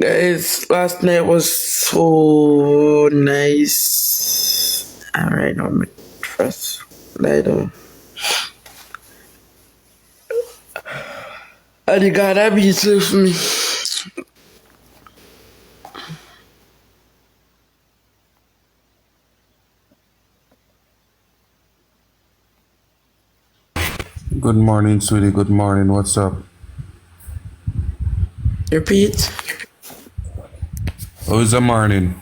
Guys, last night was so nice. Alright, now my trust. Lie down. And the God that beats with me. Good morning, sweetie. Good morning. What's up? Repeat. How is the morning?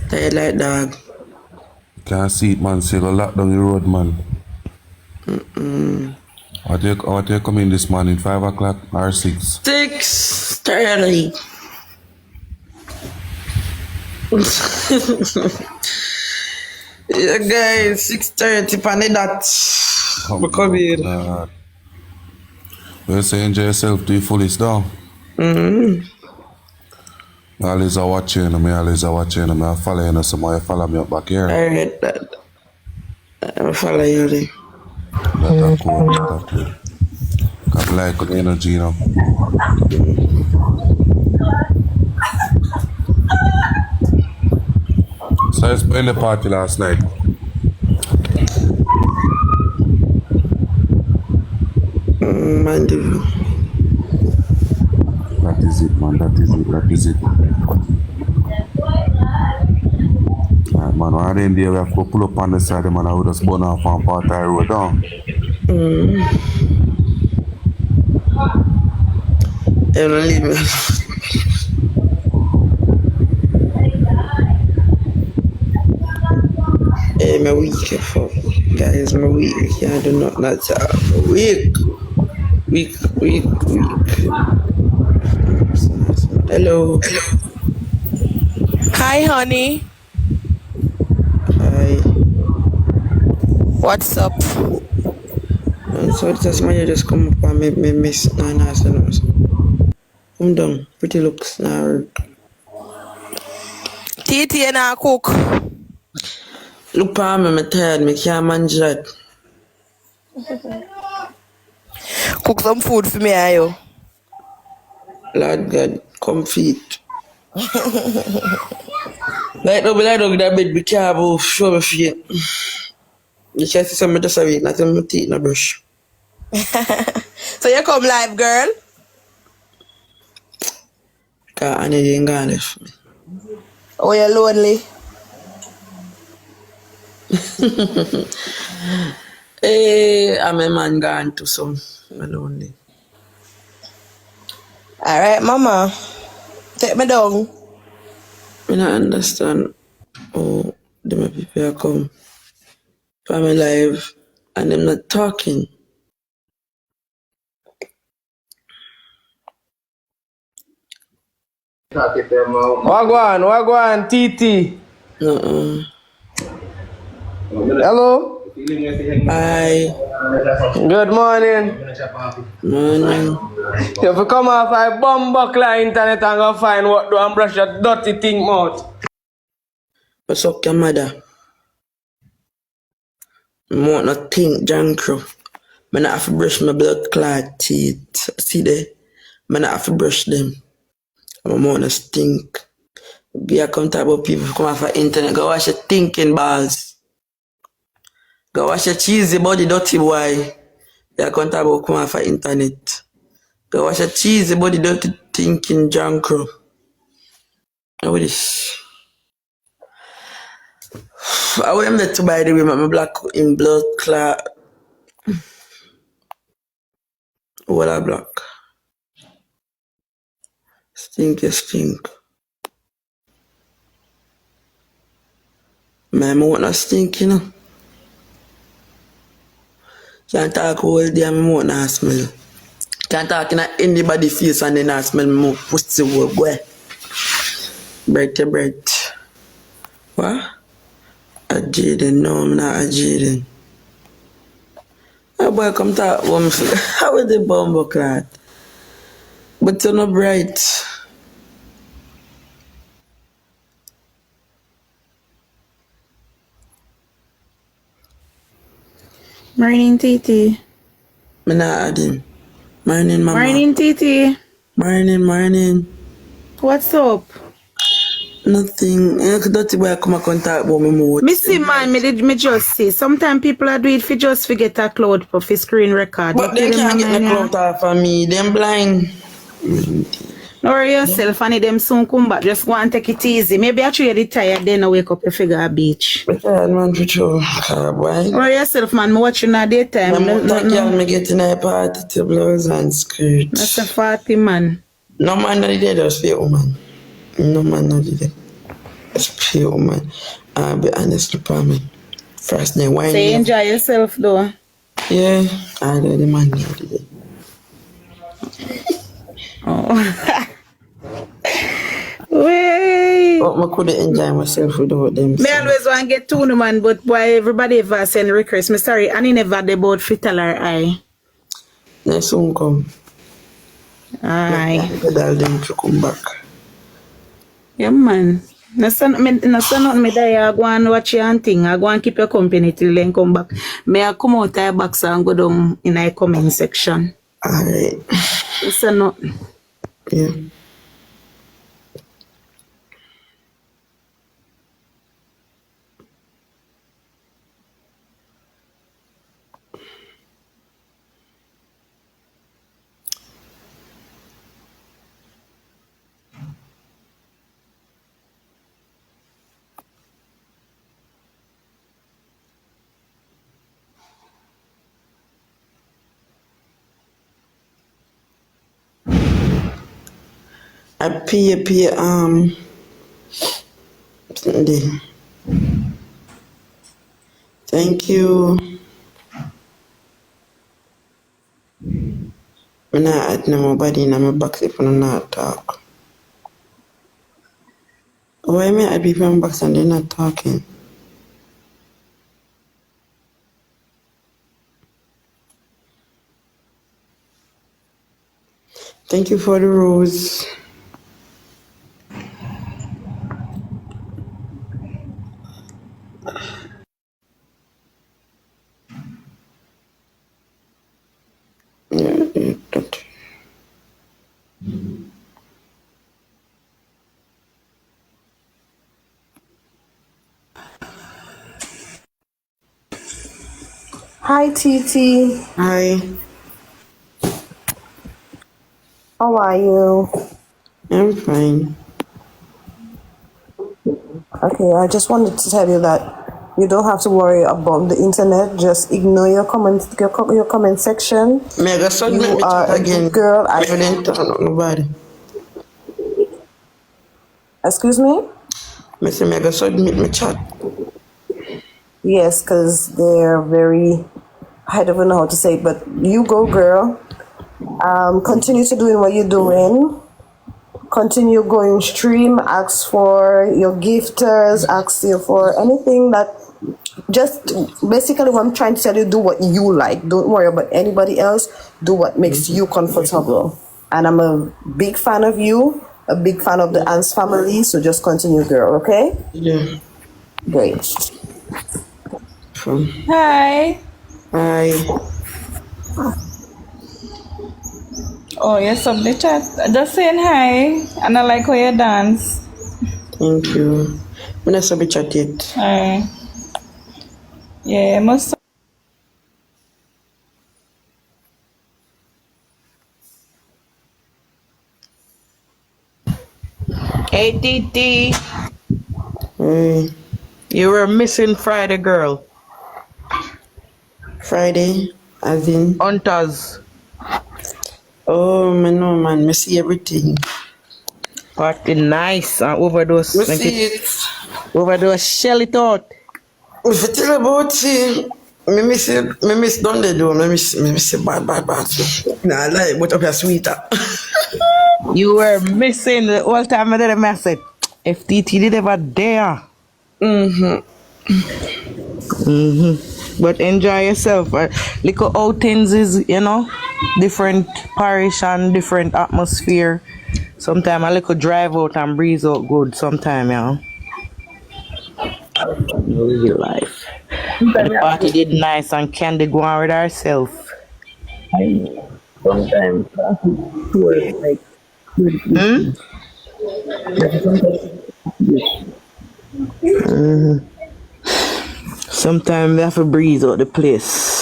Tired like dog. Can't see it, man. Still lock down the road, man. What you come in this morning? 5 o'clock or 6? 6:30. Yeah, guys, 6:30 pan the dot. Come here. You say enjoy yourself to the fullest, though. Always a watching, I always a watching. I follow you, so you follow me up back here. I read that. I follow you there. That's cool. That's cool. I like the energy, you know. So I spent the party last night. Mind you. That is it, man. That is it. Alright, man. When I didn't there, we have to pull up on the side, man. I would just burn off on part of the road down. You don't leave me. Hey, my week, fuck. Guys, my week. I do not week. Week. Hello. Hi, honey. Hi. What's up? And so just man, you just come up and make me miss Nana. Come down. Pretty looks now. Titi and I cook. Look for me, I'm tired. I can't manage that. Cook some food for me, ayo. Lord God, come feed. Like no, that bed be careful. Show me feet. You can't see somebody just a week, not in my teeth, no brush. So you come live, girl? Cause I need you gone left me. Oh, you're lonely? Hey, I'm a man gone to some. I'm lonely. Alright, mama. Take me down. I don't understand how the people are come for my life and them not talking. Wagwan, TT. No. Hello. Hi. Good morning. Morning. You have to come off my bumbuckler internet and go find what do and brush your dirty thing out. What's up, your mother? I want not think junk crew. I not have to brush my blood clot teeth. See there? I not have to brush them. I'm want to stink. Be a come talk about people come off the internet. Go wash your thinking balls. Go wash your cheesy body dirty boy. You come talk about come off the internet. Go wash your cheesy body dirty thinking junk crew. Now with this. I went there to buy the way my black in blood clot. What a black. Stink. My mouth not stink, you know. Can't talk all day and my mouth not smell. Can't talk in anybody's face and they not smell my mouth pussy will go. Breath. What? A Jaden? No, I'm not a Jaden. Oh boy, come talk about me. How is the bumbo clad? But you're not bright. Morning, Titi. Me not add him. Morning, mama. Morning, Titi. Morning. What's up? Nothing. Dirty boy come and contact about me more. Me see, man, me just see. Sometimes people are do it for just forget a cloud for screen record. But they can't get the clout off of me. Them blind. No worry yourself, and them soon come back. Just go and take it easy. Maybe actually you're tired, then I wake up, you figure a beach. But man, for sure. Boy. Worry yourself, man. Me watching at daytime. Me getting a party to blouse and skirt. That's a 40, man. No man not there, just pay woman. No man not there. Just pay woman. I'll be honest with me. First day wine. Say enjoy yourself though. Yeah, I do the man not there. Oh. Wait. But I couldn't enjoy myself without them. Me always want to get to no man, but boy, everybody ever send request. Me sorry, and he never the about fit tell her I. They soon come. Aye. Pedal them to come back. Yeah, man. No son nothing me die. I go and watch your thing. I go and keep your company till then come back. May I come out your box and go down in the comment section. Alright. So no. Yeah. I pay something. Thank you. I'm not at nobody in my box if I'm not talk. Why am I at people in my box and they're not talking? Thank you for the rose. Yeah, that. Hi, TT. Hi, How are you? I'm fine. Okay, I just wanted to tell you that you don't have to worry about the internet. Just ignore your comment section. May I go submit You me are chat a again? good girl. I didn't talk to nobody. Excuse me? I say, may I go submit my chat? Yes, because they're very, I don't know how to say it, but you go, girl. Continue to doing what you're doing. Continue going stream. Ask for your gifters. Ask you for anything that. Just basically, what I'm trying to tell you: do what you like. Don't worry about anybody else. Do what makes you comfortable. And I'm a big fan of you. A big fan of the Ants family. So just continue, girl. Okay? Yeah. Great. Hi. Hi. Oh, yes, up the chat. Just saying hi, and I like how you dance. Thank you. I'm not submit chat yet. Hi. Yeah, must. Hey, Titi, Hey. you were missing Friday, girl. Friday, as in. Hunters. Oh, man, no, man. I see everything. Party nice and overdose. I see it. Overdose, shell it out. If you tell about it, me miss done the do. Me miss bad. Nah, I like, but up here sweeter. You were missing the whole time I did a message. If Titi did ever there. But enjoy yourself. Little outings is, different parish and different atmosphere. Sometimes a little drive out and breeze out good sometime, Live life. The party did nice and Candy go on with herself. Sometimes like Sometimes we have to breeze out the place.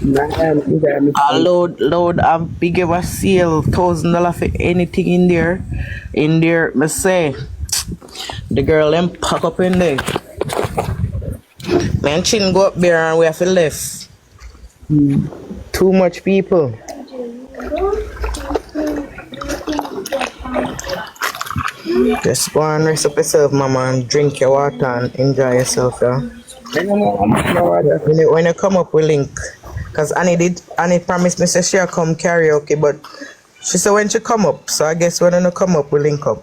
A load of big ever sale, $1,000 for anything in there. In there, me say, the girl them pack up in there. Man, chin go up there and we have to left. Too much people. Just go and rest up yourself, mama, and drink your water and enjoy yourself, yeah. When you come up, we link. Because Annie promised me say she'll come karaoke, but she said when she come up, so I guess when you come up, we link up.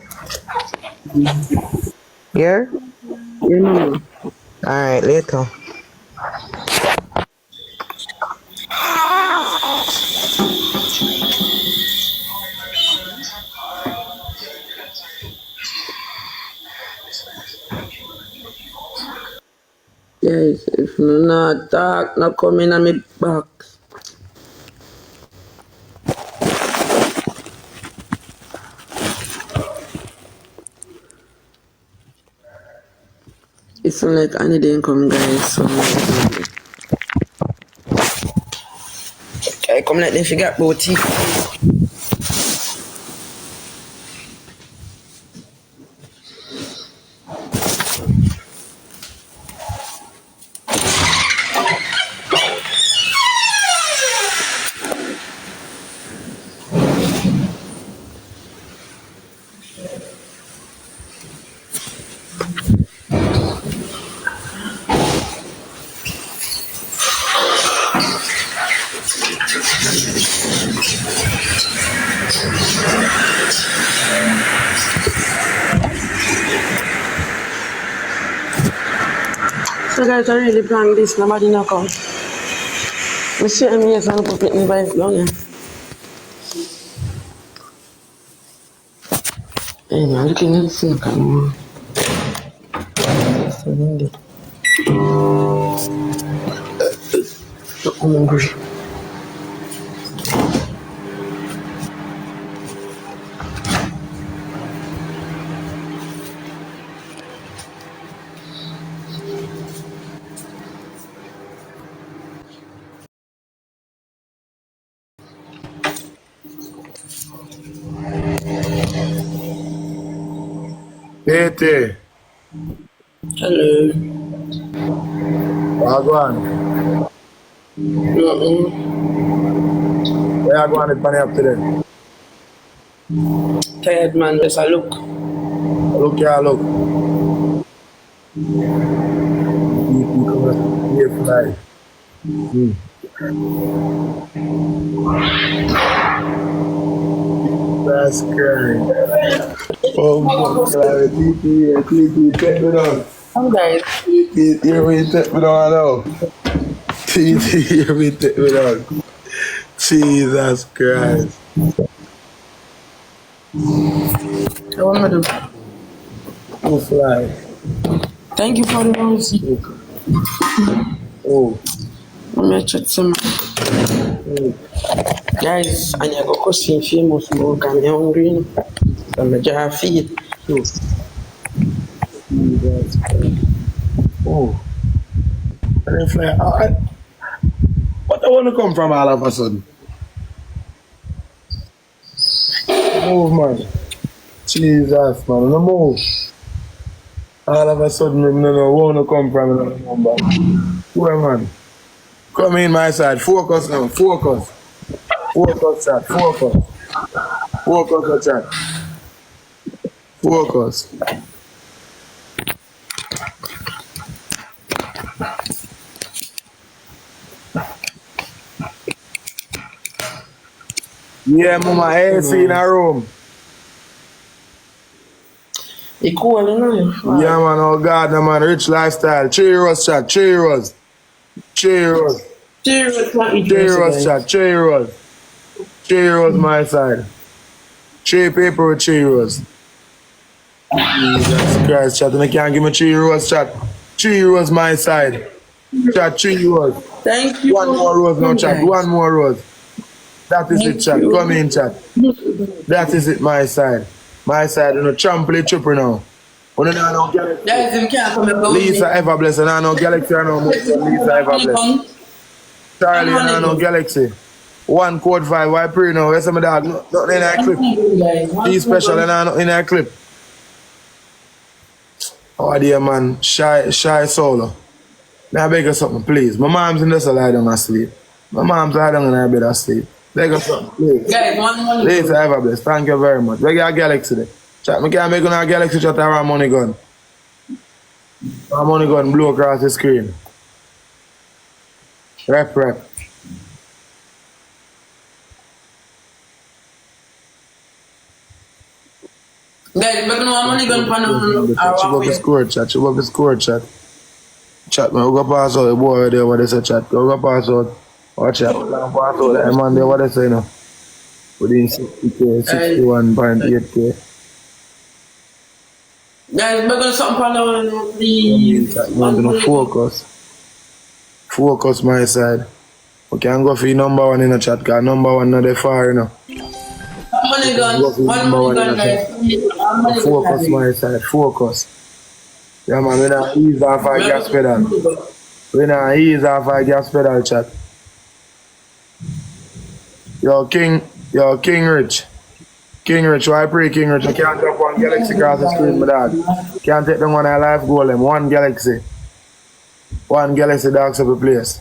Yeah? Alright, later. Guys, if you not talk, not come in on me back. It's not like Annie didn't come, guys, so I come like they forgot about teeth. So guys, I really plan this, nobody not come. I see him here, so I'm going to put me by his long. Hey man, looking at the sink, I'm hungry. Pete, Hello. Wagwan. Where you going to up today? Tired man, just a look. Look here, look. People come here fly. That's great. Oh, TT, take me down. I'm guys. TT, hear me, take me down now. TT, hear me, take me down. Jesus Christ. I want to do. Oh, fly. Thank you for the rose. Oh. I'm going to check some. Guys, I need to go see famous smoke and I'm hungry. So I'm going to feed. Oh. And it's like, what I want to come from all of a sudden? Move, man. Jesus, man. No move. All of a sudden, I don't know where to come from. I don't know. Where, man? Come in my side. Focus now. Focus. Focus, chat. Focus. Focus, chat. Focus. Yeah, mama, AC in a room. You cool, you know? Yeah, man, oh God, no, man, rich lifestyle. Cheers, chat, cheers. Cheers. Cheers, man. Cheers, chat, cheers. Cheers, my side. Cheer paper with cheers. Jesus Christ, chat, and I can't give me cheers, chat. Cheers, my side. Chat, cheers. Thank you. One more rose now, chat. One more rose. That is it, chat. Come in, chat. That is it, my side. My side, you know, trample chopper now. You know, no Galaxy. Guys, him can't come here. Lisa Everbless, and I know Galaxy, I know Lisa Everbless. Charlie, and I know Galaxy. 1 code 5, why pray now? Where's my dog? Nothing in that clip. He's special, and I know in that clip. Oh, dear man, shy solo. May I beg you something, please? My mom's in this lie down asleep. My mom's lie down in her bed asleep. Beg you something, please. Guys, one money. Lisa Everbless, thank you very much. Beg your Galaxy there. Chat, me can't make on a Galaxy chat around money gun. My money gun blow across the screen. Rep. Guys, but no money gun pan Check up the score chat. Chat, man, we go pass out the boy right there, what they say, chat. We go pass out. Watch out, we go pass out that man there, what they say now. Within 60k, 61.8k. guys, we're gonna something pan please. Man, gonna focus my side. We can go for number 1 in the chat, because number 1 not that far, you know. Money gun, one money gun, guys. Focus my side, focus. Yeah, man, we not ease off our gas pedal. We not ease off our gas pedal, chat. Yo, King Rich. King Rich, why pray King Rich? I can't drop one Galaxy across the screen, my dog. Can't take them on our life goal, them. One Galaxy. One Galaxy dogs up the place.